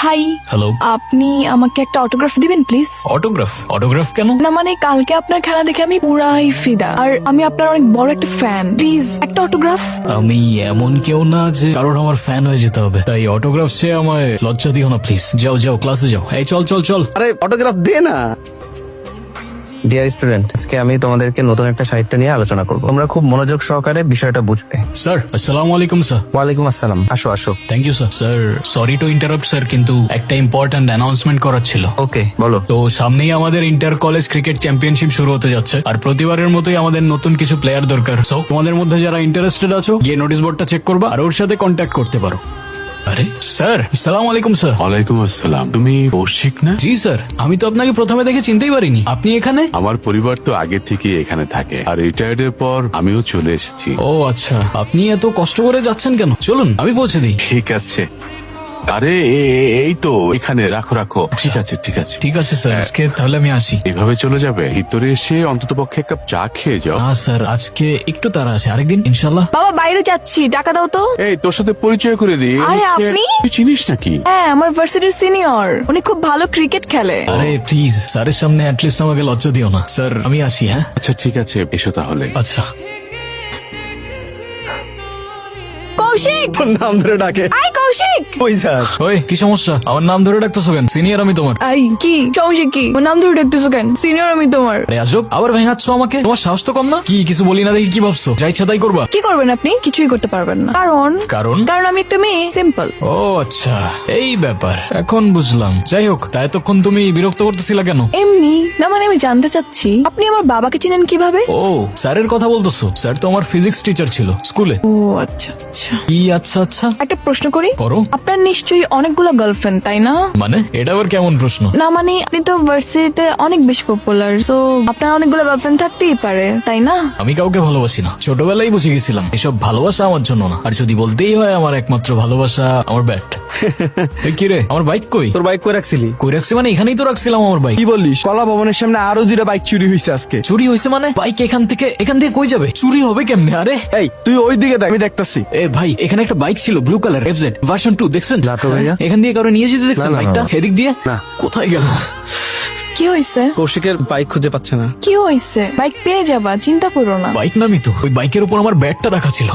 High. Hello. আপনি আমাকে একটা অটোগ্রাফ দিবেন প্লিজ? অটোগ্রাফ? অটোগ্রাফ কেন? না মানে কালকে আপনার খেলা দেখে আমি পুরাই ফিদা, আর আমি আপনার অনেক বড় একটা ফ্যান। প্লিজ একটা অটোগ্রাফ। আমি এমন কেউ না যে কারোর আমার ফ্যান হয়ে যেতে হবে, তাই অটোগ্রাফ চেয়ে আমায় লজ্জা দিও না প্লিজ। যাও যাও, ক্লাসে যাও। এই চল চল চল। আরে অটোগ্রাফ দে না। ডিয়ার স্টুডেন্ট, আজকে আমি তোমাদেরকে নতুন একটা সাহিত্য নিয়ে আলোচনা করব। তোমরা খুব মনোযোগ সহকারে বিষয়টা বুঝবে। স্যার আসসালামু আলাইকুম স্যার। ওয়ালাইকুম আসসালাম, আসো আসো। Thank you sir. Sir sorry to interrupt sir, কিন্তু একটা ইম্পর্ট্যান্ট অ্যানাউন্সমেন্ট করার ছিল। ওকে বলো। তো সামনেই আমাদের ইন্টার কলেজ ক্রিকেট চ্যাম্পিয়নশিপ শুরু হতে যাচ্ছে, আর প্রতিবারের মতোই আমাদের নতুন কিছু প্লেয়ার দরকার। সো তোমাদের মধ্যে যারা ইন্টারেস্টেড আছো গিয়ে নোটিশ বোর্ডটা চেক করবা আর ওর সাথে কন্ট্যাক্ট করতে পারো। আরে স্যার আসসালামু আলাইকুম স্যার। ওয়ালাইকুম আসসালাম। তুমি কৌশিক না? জি স্যার, আমি তো আপনাকে প্রথমে দেখে চিনতেই পারিনি। আপনি এখানে? আমার পরিবার তো আগে থেকে এখানে থাকে, আর রিটায়ার্ডের পর আমিও চলে এসেছি। ও আচ্ছা, আপনি এত কষ্ট করে যাচ্ছেন কেন? চলুন আমি পৌঁছে দিই। ঠিক আছে। আরে এই তো এখানে রাখো রাখো। ঠিক আছে ঠিক আছে। ঠিক আছে স্যার, আজকে তাহলে আমি আসি। এইভাবে চলে যাবে? ভিতরে এসে অন্তত পক্ষে এক কাপ চা খেয়ে যাও। না স্যার, আজকে একটু তাড়া আছে, আরেকদিন ইনশাল্লাহ। বাবা বাইরে যাচ্ছি, টাকা দাও তো। এই তোর সাথে পরিচয় করে দিই। আরে, আপনি? তুই চিনিস নাকি? হ্যাঁ, আমার ভার্সিটির সিনিয়র, উনি খুব ভালো ক্রিকেট খেলে। আরে প্লিজ স্যারের সামনে অ্যাটলিস্ট আমাকে লজ্জা দিও না। স্যার আমি আসি। হ্যাঁ আচ্ছা ঠিক আছে, এসো তাহলে। আচ্ছা। কৌশিক, নাম ধরে ডাকে। আই কৌশিক। ওই স্যার। ওই কি সমস্যা? আমার নাম ধরে ডাকতেছো কেন? সিনিয়র আমি তোমার। আই কি সমস্যা? কি আমার নাম ধরে ডাকতেছো কেন? সিনিয়র আমি তোমার। আরে আজব, আবার ভেঙাচ্ছ আমাকে। তোমার সাহস তো কম না? কি কিছু বলি না দেখি কি ভাবছো? যা ইচ্ছা তাই করবা? কি করবেন আপনি? কিছুই করতে পারবেন না। কারণ কারণ? কারণ আমি একটা মেয়ে, সিম্পল। ও আচ্ছা, এই ব্যাপার, এখন বুঝলাম। যাই হোক, তা এতক্ষণ তুমি বিরক্ত করতেছিলা কেন? এমনি না, মানে আমি জানতে চাচ্ছি আপনি আমার বাবাকে চিনেন কিভাবে? ও স্যারের কথা বলতেছো? স্যার তো আমার ফিজিক্স টিচার ছিল স্কুলে। ও আচ্ছা আচ্ছা। কি আচ্ছা আচ্ছা? একটা প্রশ্ন করি। করো। আপনার নিশ্চয়ই অনেকগুলো গার্লফ্রেন্ড, তাই না? মানে এটা আবার কেমন প্রশ্ন? না মানে আপনি তো ভার্সিটিতে অনেক বেশি পপুলার, তো আপনার অনেকগুলো গার্লফ্রেন্ড থাকতেই পারে, তাই না? আমি কাউকে ভালোবাসি না, ছোটবেলায় বুঝে গেছিলাম এসব ভালোবাসা আমার জন্য না। আর যদি বলতেই হয় আমার একমাত্র ভালোবাসা আমার ব্যাট। কি রে, আমার বাইক কই? তোর বাইক কই রাখছিলি? কই রাখছি মানে? এখানেই তো রাখছিলাম আমার বাইক। কি বললিস? কলা ভবনের সামনে আরো 2টা বাইক চুরি হয়েছে আজকে। চুরি হয়েছে মানে? বাইক এখান থেকে কই যাবে? চুরি হবে কেমনে? আরে এই তুই ওই দিকে দেখ, আমি দেখতাছি। এ ভাই, এখানে একটা বাইক ছিল ব্লু কালার, এফজেড ভার্সন 2, দেখছেন? না তো ভাইয়া। এখান দিয়ে কারো নিয়ে যেতে দেখছেন না, না, বাইকটা? না। এদিক দিয়ে না। কোথায় গেল? কি হয়েছে? কৌশিকের বাইক খুঁজে পাচ্ছে না। কি হয়েছে? বাইক পেয়ে যাবা, চিন্তা করো না। বাইক নামি তো, ওই বাইকের উপর আমার ব্যাগটা রাখা ছিল।